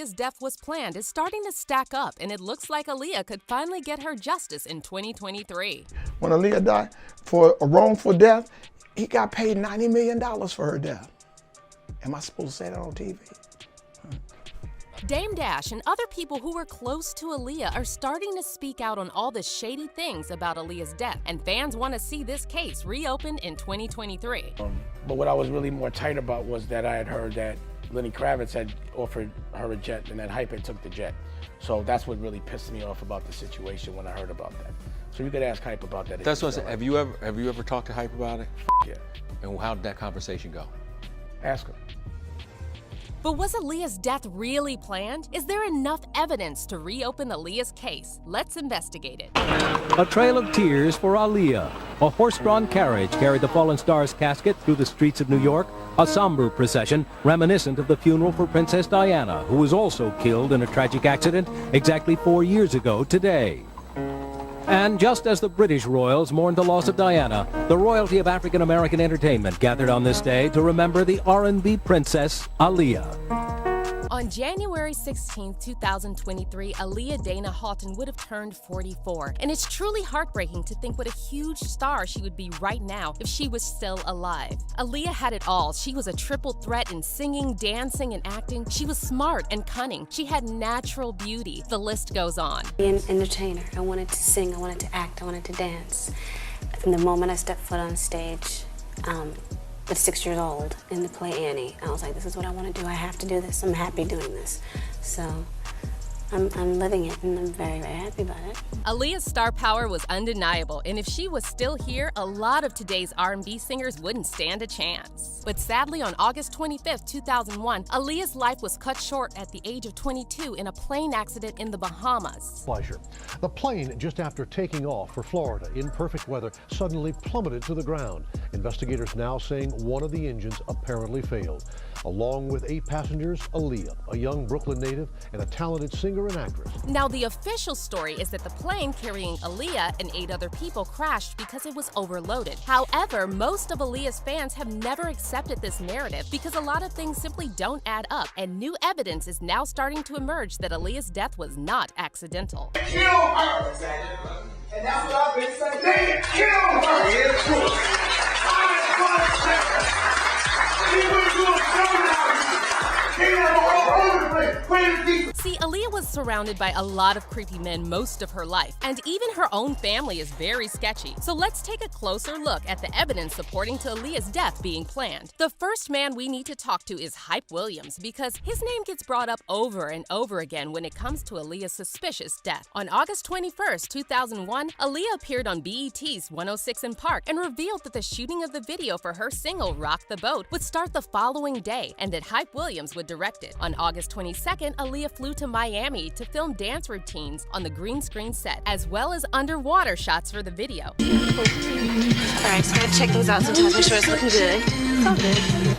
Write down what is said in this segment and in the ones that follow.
Aaliyah's death was planned is starting to stack up, and it looks like Aaliyah could finally get her justice in 2023. When Aaliyah died for a wrongful death, he got paid $90 million for her death. Am I supposed to say that on TV? Dame Dash and other people who were close to Aaliyah are starting to speak out on all the shady things about Aaliyah's death, and fans want to see this case reopened in 2023. But what I was really more tight about was that I had heard that Lenny Kravitz had offered her a jet and that Hype had took the jet. So that's what really pissed me off about the situation when I heard about that. So you could ask Hype about that. That's what I said. Have you ever talked to Hype about it? Yeah. And how did that conversation go? Ask him. But was Aaliyah's death really planned? Is there enough evidence to reopen Aaliyah's case? Let's investigate it. A trail of tears for Aaliyah. A horse-drawn carriage carried the fallen star's casket through the streets of New York, a somber procession reminiscent of the funeral for Princess Diana, who was also killed in a tragic accident exactly 4 years ago today. And just as the British royals mourned the loss of Diana, the royalty of African-American entertainment gathered on this day to remember the R&B princess, Aaliyah. On January 16, 2023, Aaliyah Dana Halton would have turned 44. And it's truly heartbreaking to think what a huge star she would be right now if she was still alive. Aaliyah had it all. She was a triple threat in singing, dancing, and acting. She was smart and cunning. She had natural beauty. The list goes on. Being an entertainer, I wanted to sing, I wanted to act, I wanted to dance. From the moment I stepped foot on stage, at 6 years old in the play Annie, I was like, this is what I want to do. I have to do this. I'm happy doing this. So I'm living it, and I'm very, very happy about it. Aaliyah's star power was undeniable, and if she was still here, a lot of today's R&B singers wouldn't stand a chance. But sadly, on August 25, 2001, Aaliyah's life was cut short at the age of 22 in a plane accident in the Bahamas. Pleasure. The plane, just after taking off for Florida in perfect weather, suddenly plummeted to the ground. Investigators now saying one of the engines apparently failed. Along with 8 passengers, Aaliyah, a young Brooklyn native and a talented singer and actress. Now, the official story is that the plane carrying Aaliyah and 8 other people crashed because it was overloaded. However, most of Aaliyah's fans have never accepted this narrative because a lot of things simply don't add up, and new evidence is now starting to emerge that Aaliyah's death was not accidental. Kill her! And that's what I've been saying. They killed her! She went to a seminar. She had a whole other place. See, Aaliyah was surrounded by a lot of creepy men most of her life, and even her own family is very sketchy. So let's take a closer look at the evidence supporting to Aaliyah's death being planned. The first man we need to talk to is Hype Williams, because his name gets brought up over and over again when it comes to Aaliyah's suspicious death. On August 21st, 2001, Aaliyah appeared on BET's 106 & Park and revealed that the shooting of the video for her single Rock the Boat would start the following day and that Hype Williams would direct it. On August 22nd, Aaliyah flew to Miami to film dance routines on the green screen set, as well as underwater shots for the video. All right, just gotta check things out sometimes, make sure it's looking good. It's all good.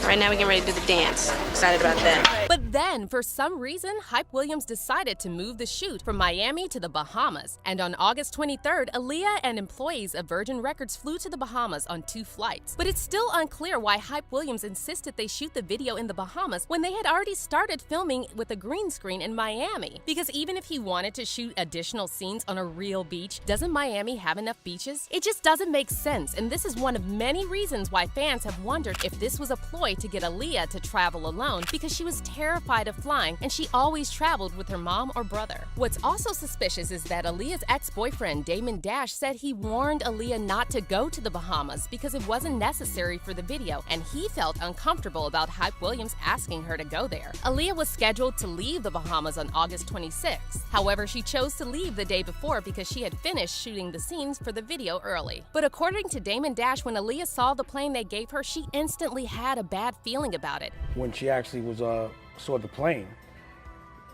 Right now, we're getting ready to do the dance. Excited about that. But then, for some reason, Hype Williams decided to move the shoot from Miami to the Bahamas. And on August 23rd, Aaliyah and employees of Virgin Records flew to the Bahamas on 2 flights. But it's still unclear why Hype Williams insisted they shoot the video in the Bahamas when they had already started filming with a green screen in Miami. Because even if he wanted to shoot additional scenes on a real beach, doesn't Miami have enough beaches? It just doesn't make sense, and this is one of many reasons why fans have wondered if this was a ploy to get Aaliyah to travel alone, because she was terrified of flying and she always traveled with her mom or brother. What's also suspicious is that Aaliyah's ex-boyfriend Damon Dash said he warned Aaliyah not to go to the Bahamas because it wasn't necessary for the video, and he felt uncomfortable about Hype Williams asking her to go there. Aaliyah was scheduled to leave the Bahamas on August 26th. However, she chose to leave the day before because she had finished shooting the scenes for the video early. But according to Damon Dash, when Aaliyah saw the plane they gave her, she instantly had a bad feeling about it. When she actually saw the plane,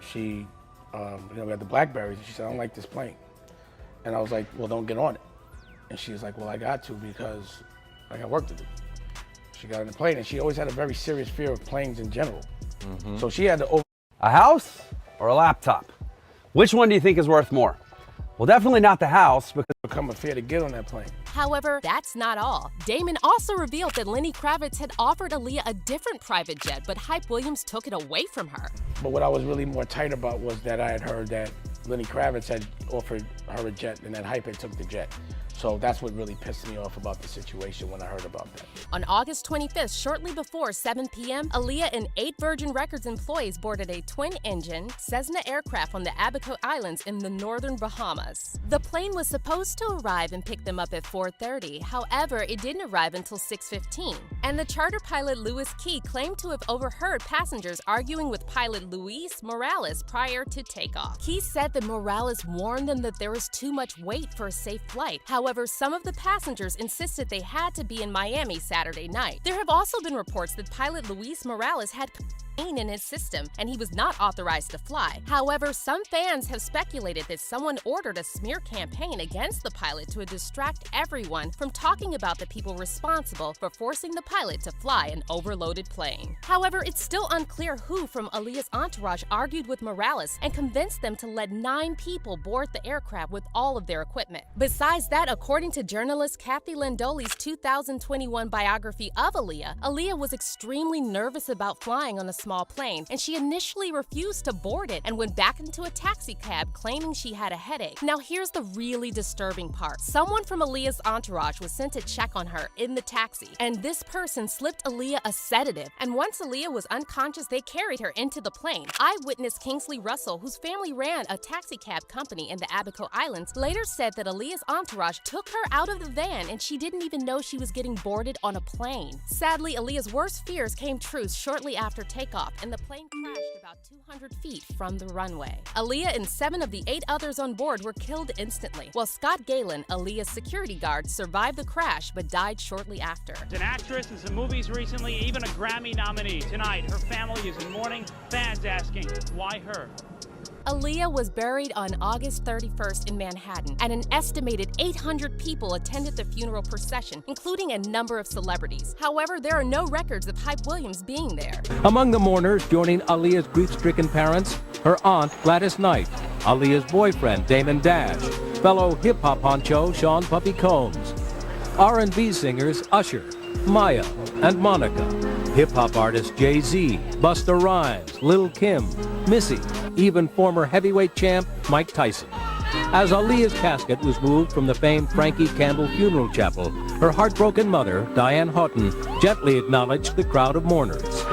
she, we had the Blackberries, and she said, I don't like this plane. And I was like, well, don't get on it. And she was like, well, I got to because I got work to do. She got on the plane, and she always had a very serious fear of planes in general. So she had to A house or a laptop? Which one do you think is worth more? Well, definitely not the house, because Become afraid to get on that plane. However, that's not all. Damon also revealed that Lenny Kravitz had offered Aaliyah a different private jet, but Hype Williams took it away from her. But what I was really more tight about was that I had heard that Lenny Kravitz had offered her a jet and that Hype had took the jet. So that's what really pissed me off about the situation when I heard about that. On August 25th, shortly before 7 p.m., Aaliyah and 8 Virgin Records employees boarded a twin-engine Cessna aircraft on the Abaco Islands in the northern Bahamas. The plane was supposed to arrive and pick them up at 4:30. However, it didn't arrive until 6:15. And the charter pilot Louis Key claimed to have overheard passengers arguing with pilot Luis Morales prior to takeoff. Key said that Morales warned them that there was too much weight for a safe flight. However, some of the passengers insisted they had to be in Miami Saturday night. There have also been reports that pilot Luis Morales had cocaine in his system and he was not authorized to fly. However, some fans have speculated that someone ordered a smear campaign against the pilot to distract everyone from talking about the people responsible for forcing the pilot to fly an overloaded plane. However, it's still unclear who from Aaliyah's entourage argued with Morales and convinced them to let 9 people board the aircraft with all of their equipment. Besides that, according to journalist Kathy Landoli's 2021 biography of Aaliyah, Aaliyah was extremely nervous about flying on a small plane, and she initially refused to board it and went back into a taxi cab claiming she had a headache. Now here's the really disturbing part. Someone from Aaliyah's entourage was sent to check on her in the taxi, and this person slipped Aaliyah a sedative, and once Aaliyah was unconscious, they carried her into the plane. Eyewitness Kingsley Russell, whose family ran a taxi cab company in the Abaco Islands, later said that Aaliyah's entourage took her out of the van and she didn't even know she was getting boarded on a plane. Sadly, Aaliyah's worst fears came true shortly after takeoff, and the plane crashed about 200 feet from the runway. Aaliyah and 7 of the 8 others on board were killed instantly, while Scott Galen, Aaliyah's security guard, survived the crash but died shortly after. An actress in some movies recently, even a Grammy nominee. Tonight, her family is in mourning. Fans asking, why her? Aaliyah was buried on August 31st in Manhattan, and an estimated 800 people attended the funeral procession, including a number of celebrities. However, there are no records of Hype Williams being there. Among the mourners joining Aaliyah's grief-stricken parents, her aunt Gladys Knight, Aaliyah's boyfriend Damon Dash, fellow hip-hop honcho Sean Puffy Combs, R&B singers Usher, Maya, and Monica, hip-hop artists Jay-Z, Busta Rhymes, Lil' Kim, Missy, even former heavyweight champ Mike Tyson. As Aaliyah's casket was moved from the famed Frankie Campbell Funeral Chapel, her heartbroken mother, Diane Houghton, gently acknowledged the crowd of mourners.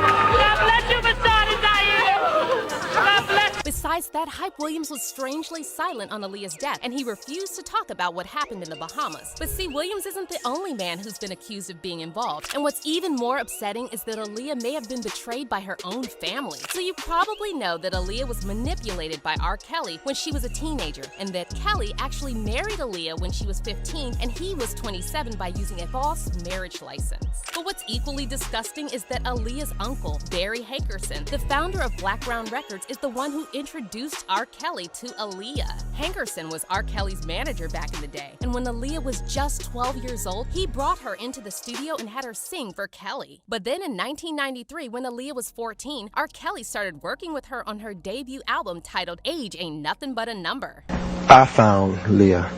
Besides that, Hype Williams was strangely silent on Aaliyah's death, and he refused to talk about what happened in the Bahamas. But see, Williams isn't the only man who's been accused of being involved. And what's even more upsetting is that Aaliyah may have been betrayed by her own family. So you probably know that Aaliyah was manipulated by R. Kelly when she was a teenager, and that Kelly actually married Aaliyah when she was 15 and he was 27 by using a false marriage license. But what's equally disgusting is that Aaliyah's uncle, Barry Hankerson, the founder of Blackground Records, is the one who introduced R. Kelly to Aaliyah. Hankerson was R. Kelly's manager back in the day, and when Aaliyah was just 12 years old, he brought her into the studio and had her sing for Kelly. But then in 1993, when Aaliyah was 14, R. Kelly started working with her on her debut album titled Age Ain't Nothing But a Number. I found Leah.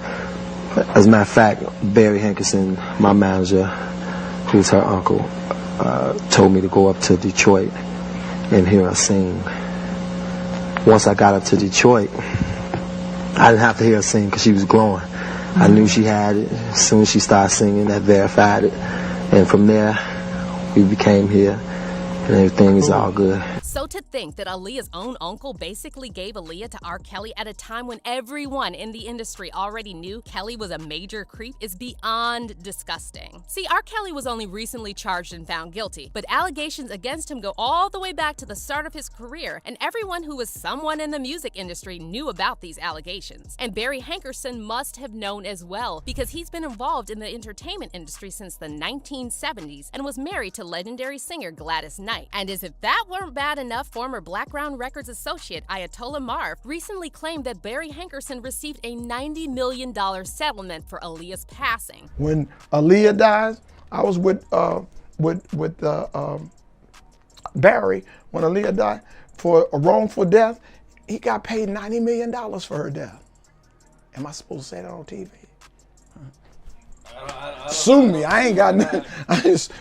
As a matter of fact, Barry Hankerson, my manager, who's her uncle, told me to go up to Detroit and hear her sing. Once I got up to Detroit, I didn't have to hear her sing because she was glowing. I knew she had it. As soon as she started singing, that verified it. And from there, we became here, and everything is all good. So to think that Aaliyah's own uncle basically gave Aaliyah to R. Kelly at a time when everyone in the industry already knew Kelly was a major creep is beyond disgusting. See, R. Kelly was only recently charged and found guilty, but allegations against him go all the way back to the start of his career, and everyone who was someone in the music industry knew about these allegations. And Barry Hankerson must have known as well, because he's been involved in the entertainment industry since the 1970s and was married to legendary singer Gladys Knight. And as if that weren't bad enough, former Blackground Records associate Ayatollah Marv recently claimed that Barry Hankerson received a $90 million settlement for Aaliyah's passing. When Aaliyah dies, I was with Barry when Aaliyah died for a wrongful death. He got paid $90 million for her death. Am I supposed to say that on TV? Sue me. I ain't got nothing.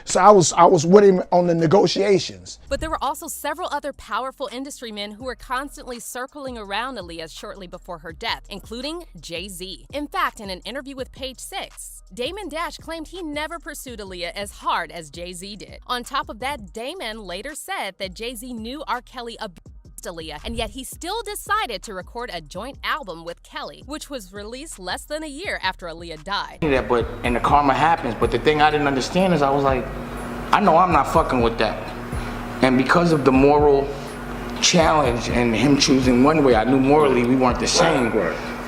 So I was with him on the negotiations. But there were also several other powerful industry men who were constantly circling around Aaliyah shortly before her death, including Jay-Z. In fact, in an interview with Page Six, Damon Dash claimed he never pursued Aaliyah as hard as Jay-Z did. On top of that, Damon later said that Jay-Z knew R. Kelly abused Aaliyah, and yet he still decided to record a joint album with Kelly, which was released less than a year after Aaliyah died. And the karma happens, but the thing I didn't understand is I was like, I know I'm not fucking with that. And because of the moral challenge and him choosing one way, I knew morally we weren't the same.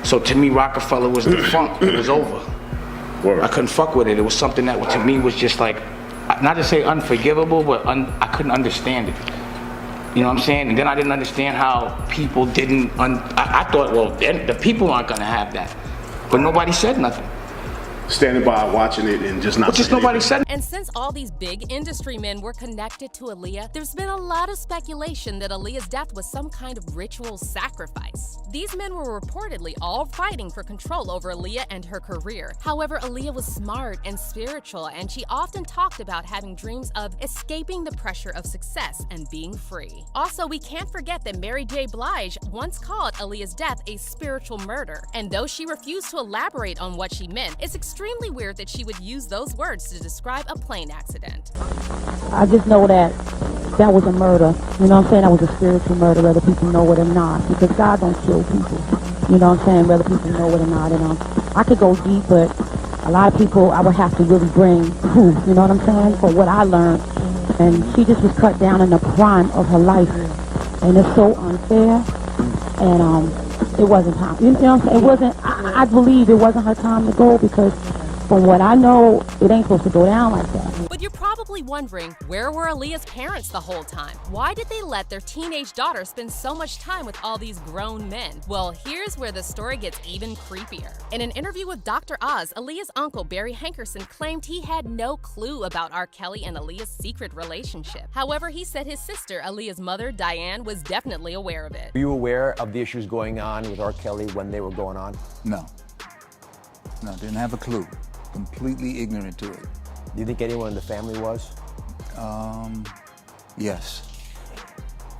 So to me, Rockefeller was defunct. It was over. I couldn't fuck with it. It was something that to me was just like, not to say unforgivable, but I couldn't understand it. You know what I'm saying? And then I didn't understand how people didn't, I thought, well, then the people aren't gonna have that. But nobody said nothing. Standing by, watching it, and just not saying nobody said. And since all these big industry men were connected to Aaliyah, there's been a lot of speculation that Aaliyah's death was some kind of ritual sacrifice. These men were reportedly all fighting for control over Aaliyah and her career. However, Aaliyah was smart and spiritual, and she often talked about having dreams of escaping the pressure of success and being free. Also, we can't forget that Mary J. Blige once called Aaliyah's death a spiritual murder. And though she refused to elaborate on what she meant, it's extremely weird that she would use those words to describe a plane accident. I just know that was a murder. You know what I'm saying? That was a spiritual murder, whether people know it or not. Because God don't kill people. You know what I'm saying? Whether people know it or not. And I could go deep, but a lot of people I would have to really bring proof. You know what I'm saying? For what I learned. And she just was cut down in the prime of her life. And it's so unfair. And it wasn't time. You know what I'm saying? It wasn't, I believe it wasn't her time to go, because from what I know, it ain't supposed to go down like that. But you're probably wondering, where were Aaliyah's parents the whole time? Why did they let their teenage daughter spend so much time with all these grown men? Well, here's where the story gets even creepier. In an interview with Dr. Oz, Aaliyah's uncle, Barry Hankerson, claimed he had no clue about R. Kelly and Aaliyah's secret relationship. However, he said his sister, Aaliyah's mother, Diane, was definitely aware of it. Were you aware of the issues going on with R. Kelly when they were going on? No, didn't have a clue. Completely ignorant to it. Do you think anyone in the family was? Yes.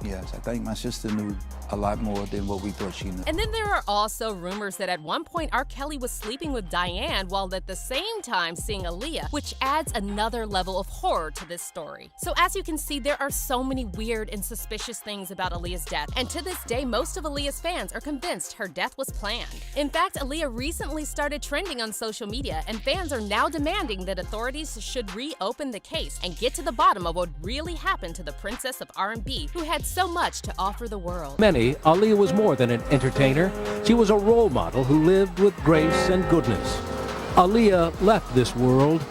I think my sister knew a lot more than what we thought she knew. And then there are also rumors that at one point R. Kelly was sleeping with Diane while at the same time seeing Aaliyah, which adds another level of horror to this story. So as you can see, there are so many weird and suspicious things about Aaliyah's death, and to this day, most of Aaliyah's fans are convinced her death was planned. In fact, Aaliyah recently started trending on social media, and fans are now demanding that authorities should reopen the case and get to the bottom of what really happened to the princess of R&B, who had so much to offer the world. Aaliyah was more than an entertainer. She was a role model who lived with grace and goodness. Aaliyah left this world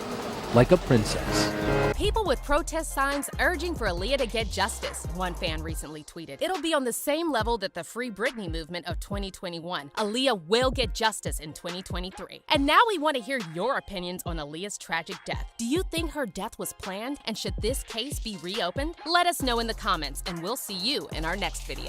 like a princess. People with protest signs urging for Aaliyah to get justice, one fan recently tweeted. It'll be on the same level that the Free Britney movement of 2021. Aaliyah will get justice in 2023. And now we want to hear your opinions on Aaliyah's tragic death. Do you think her death was planned? And should this case be reopened? Let us know in the comments, and we'll see you in our next video.